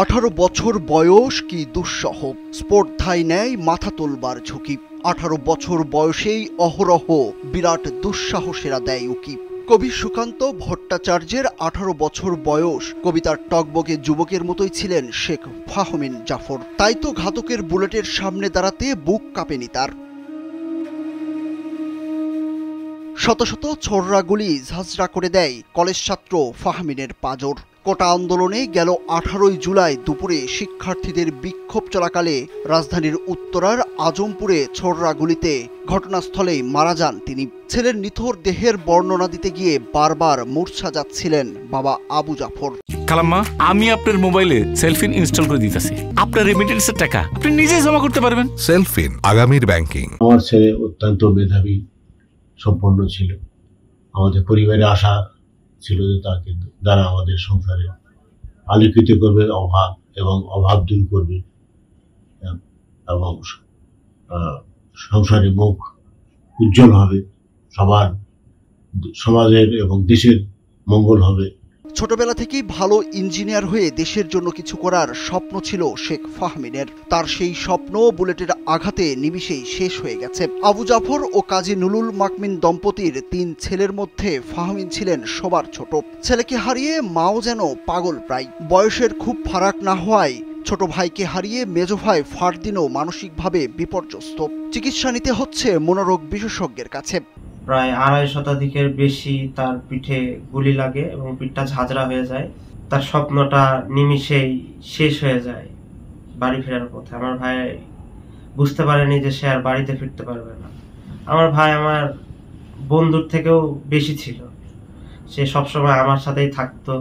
18 বছর বয়স কি দুঃসহ, স্পর্ধায় নেয় মাথা তোলবার ঝুঁকি। 18 বছর বয়সেই অহরহ বিরাট দুঃসাহসেরা দেয় উকি। কবি সুকান্ত ভট্টাচার্যের 18 বছর বয়স, কবিতার টকবকে যুবকের মতোই ছিলেন শেখ ফাহমিন জাফর। তাই তো ঘাতকের বুলেটের সামনে দাঁড়াতে বুক কাঁপেনি তার। শত শত ছোড়রা গুলি ঝাঁঝরা করে দেয় কলেজ ছাত্র ফাহমিনের পাঁজর। কোটা আন্দোলনে গেল 18 জুলাই দুপুরে শিক্ষার্থীদের বিক্ষোভ চলাকালে রাজধানীর উত্তরার আজমপুরে ছোড়রা গুলিতে ঘটনাস্থলেই মারা যান তিনি। ছেলের নিথর দেহের বর্ণনা দিতে গিয়ে বারবার মূর্ছা যাচ্ছিলেন বাবা আবু জাফর। খালাম্মা, আমি আপনার মোবাইলে সেলফিন ইনস্টল করে দিতেছি। আপনার রেমিটেন্সের টাকা আপনি নিজেই জমা করতে পারবেন। সেলফিন, আগামীর ব্যাংকিং। আমার ছেলে অত্যন্ত মেধাবী সম্পন্ন ছিল। আমাদের পরিবারে আশা ছিল যে তাকে দ্বারা আমাদের সংসারে আলোকিত করবে অভাব এবং অভাব দূর করবে এবং সংসারে মুখ উজ্জ্বল হবে, সবার সমাজের এবং দেশের মঙ্গল হবে। ছোটবেলা থেকেই ভালো ইঞ্জিনিয়ার হয়ে দেশের জন্য কিছু করার স্বপ্ন ছিল শেখ ফাহমিনের। তার সেই স্বপ্ন বুলেটের আঘাতে নিমিষেই শেষ হয়ে গেছে। আবু জাফর ও কাজী নুলুল মাকমিন দম্পতির 3 ছেলের মধ্যে ফাহমিন ছিলেন সবার ছোট। ছেলেকে হারিয়ে মাও যেন পাগল প্রায়। বয়সের খুব ফারাক না হওয়ায় ছোট ভাইকে হারিয়ে মেজো ভাই ফারদিনও মানসিকভাবে বিপর্যস্ত। চিকিৎসা নিতে হচ্ছে মনোরোগ বিশেষজ্ঞের কাছে। প্রায় 2.5 শতাধিকের বেশি তার পিঠে গুলি লাগে এবং পিঠটা ঝাঁঝরা হয়ে যায়। তার স্বপ্নটা নিমিষেই শেষ হয়ে যায় বাড়ি ফেরার পথে। আমার ভাই বুঝতে পারেনি যে সে আর বাড়িতে ফিরতে পারবে না। আমার ভাই আমার বন্ধুর থেকেও বেশি ছিল। সে সবসময় আমার সাথেই থাকতো।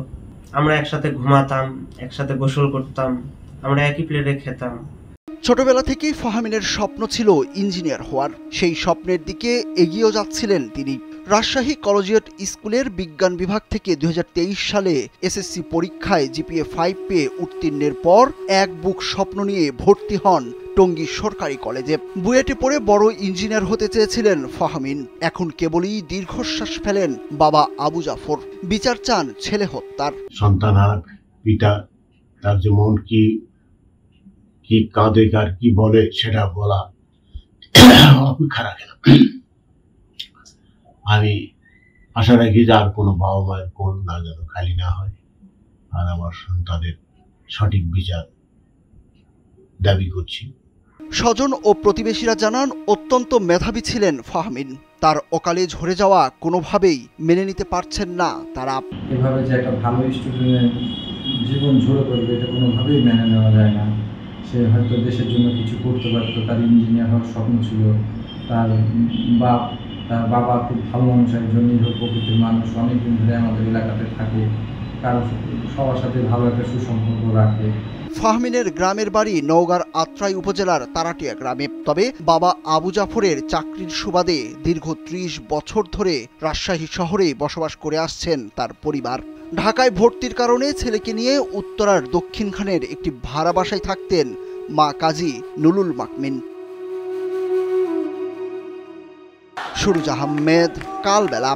আমরা একসাথে ঘুমাতাম, একসাথে গোসল করতাম, আমরা একই প্লেটে খেতাম। ছোটবেলা থেকেই ফাহমিনের স্বপ্ন ছিল ইঞ্জিনিয়ার হওয়ার। সেই স্বপ্নের দিকে এগিয়েও যাচ্ছিলেন তিনি। রাজশাহী কলেজিয়েট স্কুলের বিজ্ঞান বিভাগ থেকে 2023 সালে এসএসসি পরীক্ষায় জিপিএ 5 পেয়ে উত্তীর্ণের পর এক বুক স্বপ্ন নিয়ে ভর্তি হন টঙ্গী সরকারি কলেজে। বুয়েটে পড়ে বড় ইঞ্জিনিয়ার হতে চেয়েছিলেন ফাহমিন। এখন কেবলই দীর্ঘশ্বাস ফেলেন বাবা আবু জাফর। বিচার চান ছেলে হত্যার। সন্তান আর পিতা, তার যে মন কি কাঁদে আর কি বলে সেটা বলা অপেক্ষা রাখে না। আমি আশা রাখি যে আর কোনো বাবা মায়ের কোল না যেন খালি না হয়, আর আমার সন্তানের সঠিক বিচার দাবি করছি। স্বজন ও প্রতিবেশীরা জানান অত্যন্ত মেধাবী ছিলেন ফাহমিন। তার অকালে ঝরে যাওয়া কোনোভাবেই মেনে নিতে পারছেন না তারা। এভাবে যে একটা ভালো স্টুডেন্টের জীবন ঝরে পড়বে এটা কোনোভাবেই মেনে নেওয়া যায় না। সে হয়তো দেশের জন্য কিছু করতে পারতো, তার ইঞ্জিনিয়ার হওয়ার স্বপ্ন ছিল। তার বাবা খুব ভালো মানুষ, একজন নিরীহ প্রকৃতির মানুষ, অনেকদিন ধরে আমাদের এলাকাতে থাকে, সবার সাথে ভালো একটা সুসম্পর্ক রাখে। ফাহমিনের গ্রামের বাড়ি নওগাঁর আত্রাই উপজেলার তারাটিয়া গ্রামে। তবে বাবা আবু জাফরের চাকরির সুবাদে দীর্ঘ 30 বছর ধরে রাজশাহী শহরে বসবাস করে আসছেন তার পরিবার। ঢাকায় ভর্তির কারণে ছেলেকে নিয়ে উত্তরার দক্ষিণখানের একটি ভাড়া বাসায় থাকতেন মা কাজী নুলুল মাকমিন। সুরুজ আহমেদ, কালবেলা।